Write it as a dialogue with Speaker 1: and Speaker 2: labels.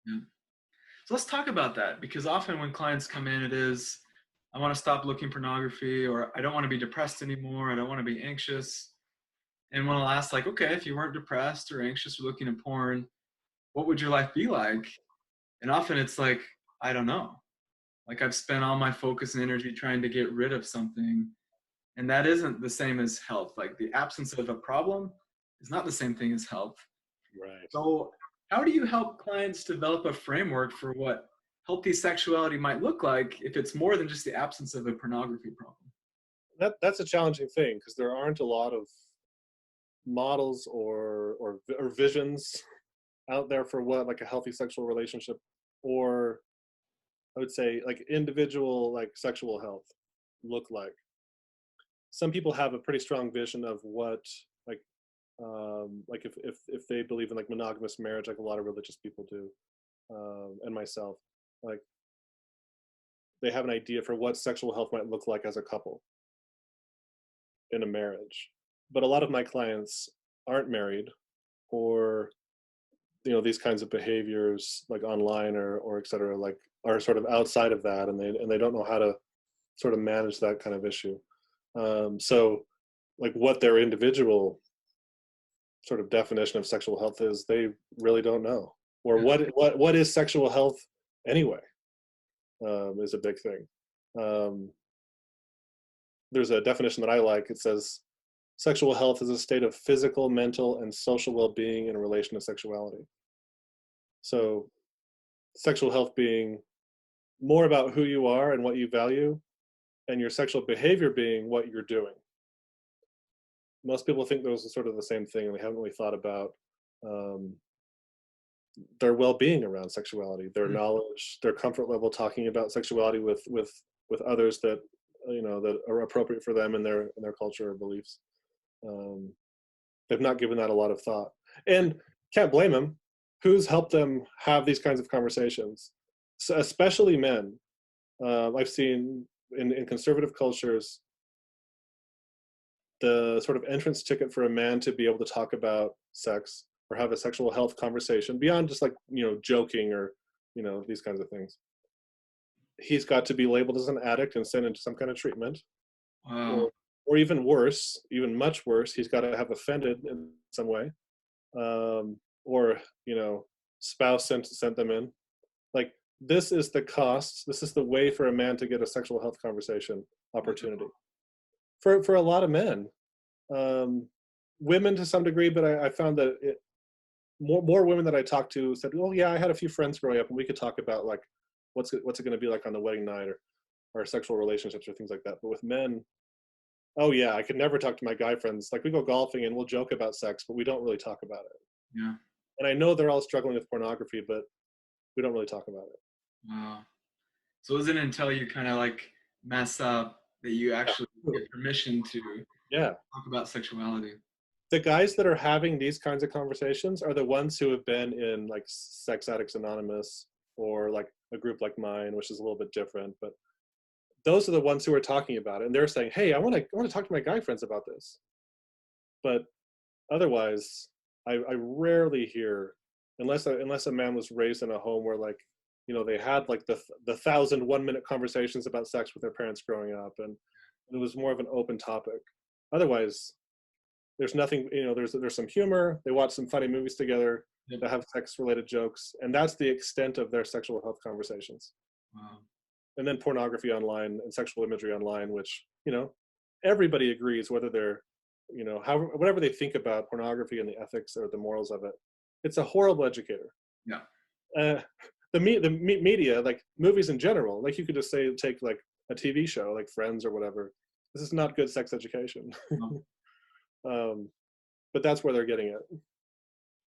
Speaker 1: Yeah. So let's talk about that, because often when clients come in, it is, I want to stop looking pornography, or I don't want to be depressed anymore. I don't want to be anxious. And when I'll ask, like, okay, if you weren't depressed or anxious or looking at porn, what would your life be like? And often it's like, I don't know. Like, I've spent all my focus and energy trying to get rid of something. And that isn't the same as health. Like, the absence of a problem is not the same thing as health.
Speaker 2: Right.
Speaker 1: So, how do you help clients develop a framework for what healthy sexuality might look like if it's more than just the absence of a pornography problem?
Speaker 2: That's a challenging thing because there aren't a lot of models or visions out there for what like a healthy sexual relationship, or I would say like individual like sexual health look like. Some people have a pretty strong vision of what like like if they believe in like monogamous marriage, like a lot of religious people do, and myself, like they have an idea for what sexual health might look like as a couple in a marriage. But a lot of my clients aren't married, or these kinds of behaviors like online or et cetera, like are sort of outside of that, and they don't know how to sort of manage that kind of issue. So like what their individual sort of definition of sexual health is, they really don't know, or
Speaker 1: Yeah.
Speaker 2: what is sexual health anyway, is a big thing. um, there's a definition that I like. It says sexual health is a state of physical, mental, and social well-being in relation to sexuality. So sexual health being more about who you are and what you value, and your sexual behavior being what you're doing. Most people think those are sort of the same thing, and they haven't really thought about um, their well-being around sexuality, their
Speaker 1: Mm.
Speaker 2: knowledge, their comfort level talking about sexuality with others that that are appropriate for them in their culture or beliefs. Um, they've not given that a lot of thought, and can't blame them. Who's helped them have these kinds of conversations? So especially men. I've seen in conservative cultures, the sort of entrance ticket for a man to be able to talk about sex or have a sexual health conversation beyond just like joking or these kinds of things. He's got to be labeled as an addict and sent into some kind of treatment, or
Speaker 1: Wow.
Speaker 2: even worse, even much worse, he's got to have offended in some way, or spouse sent them in. Like, this is the cost. This is the way for a man to get a sexual health conversation opportunity for a lot of men. um, Women to some degree, but I found that more women that I talked to said, "Oh yeah, I had a few friends growing up, and we could talk about like what's it going to be like on the wedding night, or sexual relationships or things like that." But with men, oh yeah, I could never talk to my guy friends. Like we go golfing and we'll joke about sex, but we don't really talk about it.
Speaker 1: Yeah.
Speaker 2: And I know they're all struggling with pornography, but we don't really talk about it.
Speaker 1: Wow. So it wasn't until you kind of like mess up that you actually
Speaker 2: Yeah.
Speaker 1: get permission to
Speaker 2: Yeah.
Speaker 1: talk about sexuality.
Speaker 2: The guys that are having these kinds of conversations are the ones who have been in like Sex Addicts Anonymous, or like a group like mine, which is a little bit different. But those are the ones who are talking about it, and they're saying, "Hey, I want to talk to my guy friends about this." But otherwise, I rarely hear, unless a man was raised in a home where like they had like the 1,000 1-minute conversations about sex with their parents growing up, and it was more of an open topic. Otherwise, there's nothing. There's some humor. They watch some funny movies together.
Speaker 1: Yep.
Speaker 2: They have sex related jokes, and that's the extent of their sexual health conversations.
Speaker 1: Wow.
Speaker 2: And then pornography online and sexual imagery online, which everybody agrees, whether they're however, whatever they think about pornography and the ethics or the morals of it, it's a horrible educator.
Speaker 1: Yeah.
Speaker 2: uh, the media, like movies in general, like you could just say take like a TV show like Friends or whatever, this is not good sex education.
Speaker 1: No.
Speaker 2: um, but that's where they're getting it.